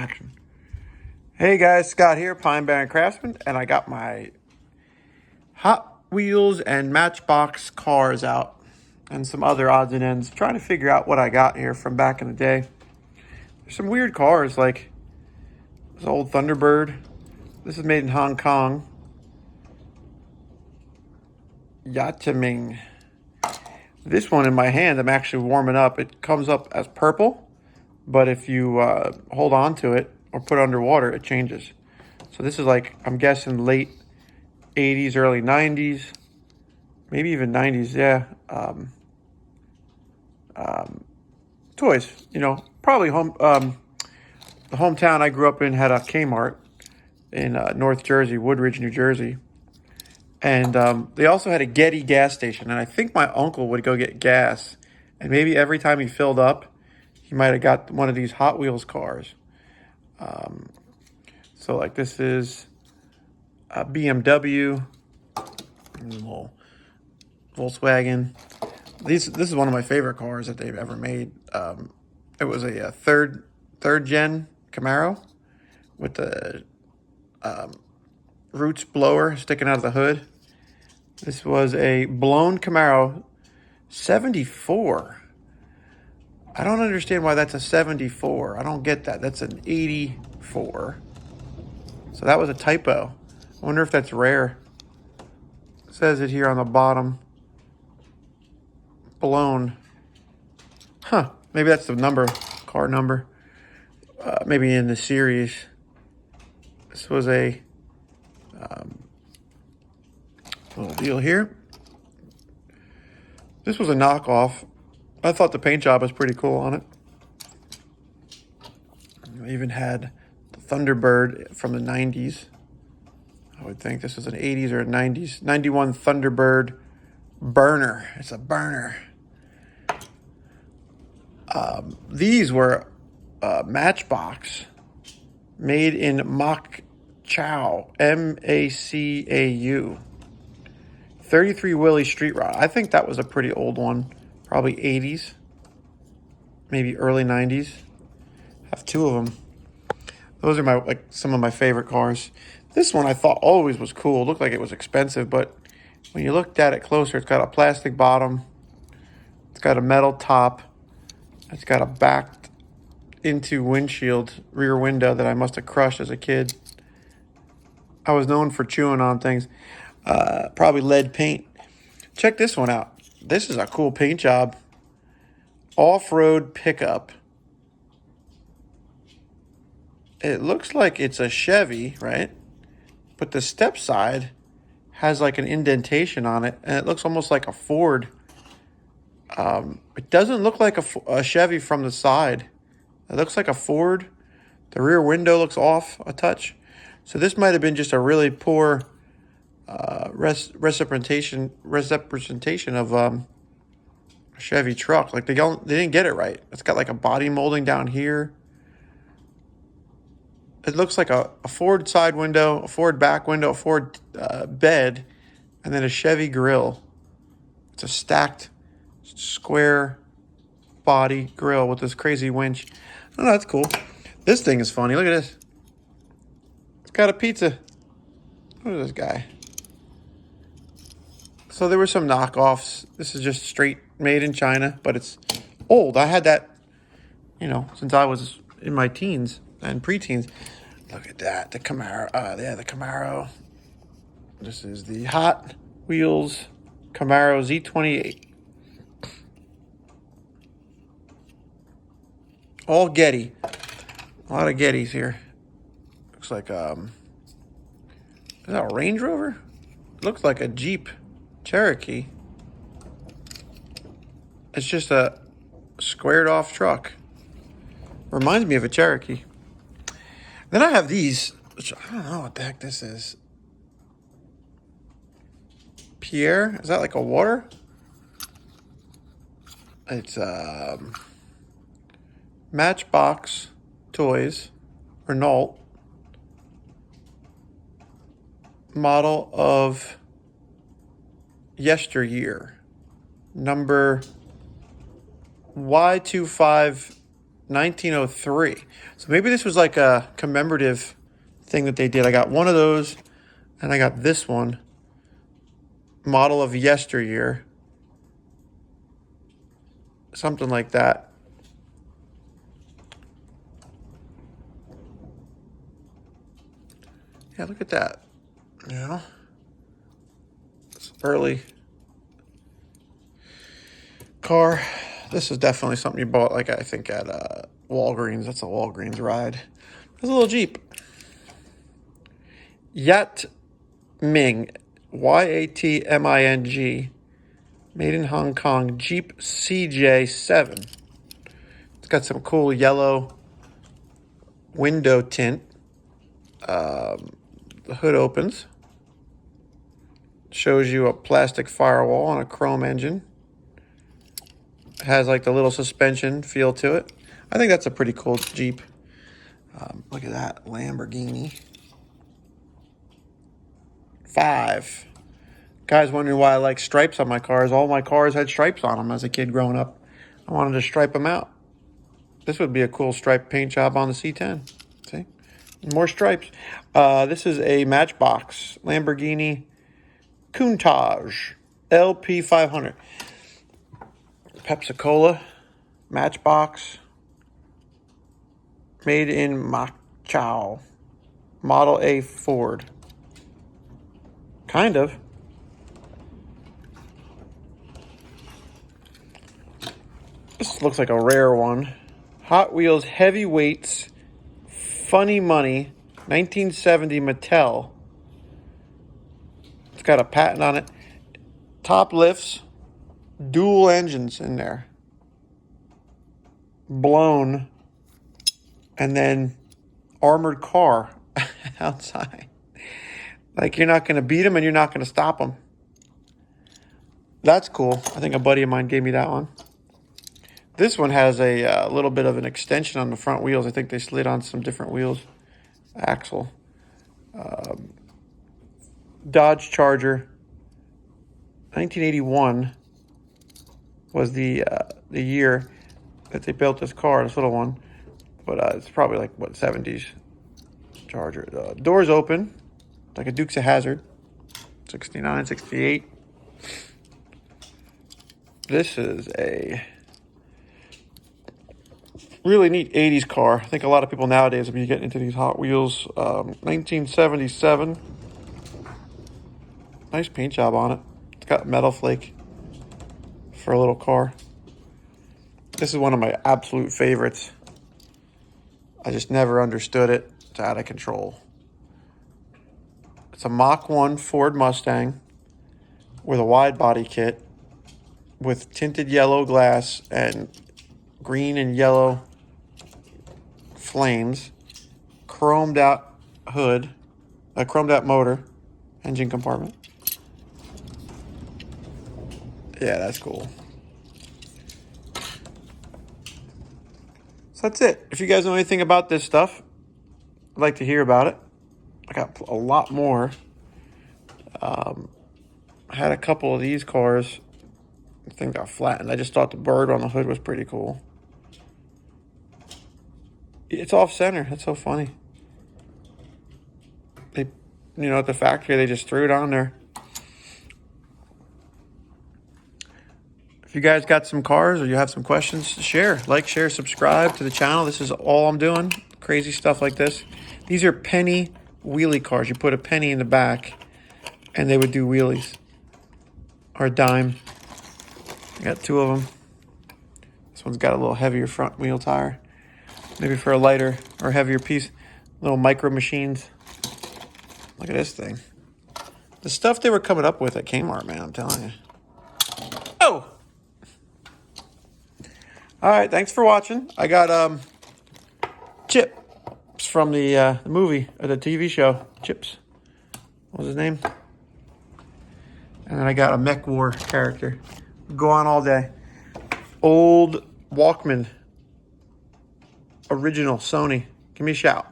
Action. Hey guys, Scott here, Pine Barren Craftsman, and I got my Hot Wheels and Matchbox cars out and some other odds and ends, trying to figure out what I got here from back in the day. There's some weird cars, like this old Thunderbird. This is made in Hong Kong. Yataming. This one in my hand, I'm actually warming up. It comes up as purple, but if you hold on to it or put it underwater, it changes. So this is like, I'm guessing late 80s, early 90s, maybe even 90s, yeah. Toys, probably the hometown I grew up in had a Kmart in North Jersey, Woodridge, New Jersey. And they also had a Getty gas station. And I think my uncle would go get gas. And maybe every time he filled up, he might have got one of these Hot Wheels cars. So like this is a BMW, little Volkswagen. This is one of my favorite cars that they've ever made. It was a third gen Camaro with the Roots blower sticking out of the hood. This was a blown Camaro 74. I don't understand why that's a 74. I don't get that. That's an 84. So that was a typo. I wonder if that's rare. It says it here on the bottom. Blown. Huh. Maybe that's the number, car number. Maybe in the series. This was a little deal here. This was a knockoff. I thought the paint job was pretty cool on it. I even had the Thunderbird from the 90s. I would think this was an 80s or a 90s. 91 Thunderbird burner. It's a burner. These were Matchbox, made in Macau, M-A-C-A-U. 33 Willie Street Rod. I think that was a pretty old one. Probably 80s, maybe early 90s. I have two of them. Those are some of my favorite cars. This one I thought always was cool. It looked like it was expensive, but when you looked at it closer, it's got a plastic bottom. It's got a metal top. It's got a backed into windshield, rear window that I must have crushed as a kid. I was known for chewing on things. Probably lead paint. Check this one out. This is a cool paint job. Off-road pickup. It looks like it's a Chevy, right? But the step side has like an indentation on it, and it looks almost like a Ford. It doesn't look like a Chevy from the side. It looks like a Ford. The rear window looks off a touch. So this might have been just a really poor representation of a Chevy truck. Like they didn't get it right. It's got like a body molding down here. It looks like a Ford side window, a Ford back window, a Ford bed, and then a Chevy grill. It's a stacked square body grill with this crazy winch. Oh, that's cool. This thing is funny. Look at this. It's got a pizza. Look at this guy. So there were some knockoffs. This is just straight made in China, but it's old. I had that, since I was in my teens and preteens. Look at that. The Camaro. The Camaro. This is the Hot Wheels Camaro Z28. All Getty. A lot of Gettys here. Looks like, is that a Range Rover? Looks like a Jeep Cherokee. It's just a squared off truck. Reminds me of a Cherokee. Then I have these, which I don't know what the heck this is. Pierre? Is that like a water? It's Matchbox Toys, Renault, model of yesteryear, number Y259 1903. So maybe this was like a commemorative thing that they did. I got one of those, and I got this one. Model of yesteryear. Something like that. Yeah, look at that. You know? It's early car. This is definitely something you bought, like, I think, at Walgreens. That's a Walgreens ride. It's a little Jeep. Yat Ming. Yatming. Made in Hong Kong. Jeep CJ7. It's got some cool yellow window tint. The hood opens. Shows you a plastic firewall and a chrome engine. It has like the little suspension feel to it. I think that's a pretty cool Jeep. Look at that Lamborghini. 5. Guys wondering why I like stripes on my cars. All my cars had stripes on them as a kid growing up. I wanted to stripe them out. This would be a cool stripe paint job on the C10. See? More stripes. This is a Matchbox Lamborghini Countach LP500. Pepsi-Cola Matchbox. Made in Macau. Model A Ford. Kind of. This looks like a rare one. Hot Wheels Heavyweights Funny Money 1970 Mattel. It's got a patent on it. Top lifts. Dual engines in there. Blown. And then armored car outside. Like, you're not going to beat them and you're not going to stop them. That's cool. I think a buddy of mine gave me that one. This one has a little bit of an extension on the front wheels. I think they slid on some different wheels. Axle. Dodge Charger. 1981 was the year that they built this car, this little one. But it's probably like, what, 70s Charger. Doors open, like a Dukes of Hazzard. 69, 68. This is a really neat 80s car. I think a lot of people nowadays will be getting into these Hot Wheels. 1977. Nice paint job on it. It's got metal flake for a little car. This is one of my absolute favorites. I just never understood it. It's out of control. It's a Mach 1 Ford Mustang with a wide body kit with tinted yellow glass and green and yellow flames, chromed out hood, a chromed out motor, engine compartment. Yeah, that's cool. So that's it. If you guys know anything about this stuff, I'd like to hear about it. I got a lot more. I had a couple of these cars. The thing got flattened. I just thought the bird on the hood was pretty cool. It's off center. That's so funny. They, at the factory, they just threw it on there. If you guys got some cars or you have some questions, share. Like, share, subscribe to the channel. This is all I'm doing. Crazy stuff like this. These are penny wheelie cars. You put a penny in the back and they would do wheelies. Or a dime. I got 2 of them. This one's got a little heavier front wheel tire. Maybe for a lighter or heavier piece. Little micro machines. Look at this thing. The stuff they were coming up with at Kmart, man, I'm telling you. Oh! All right, thanks for watching. I got Chips from the movie, or the TV show, Chips. What was his name? And then I got a Mech War character. Go on all day. Old Walkman. Original Sony. Give me a shout.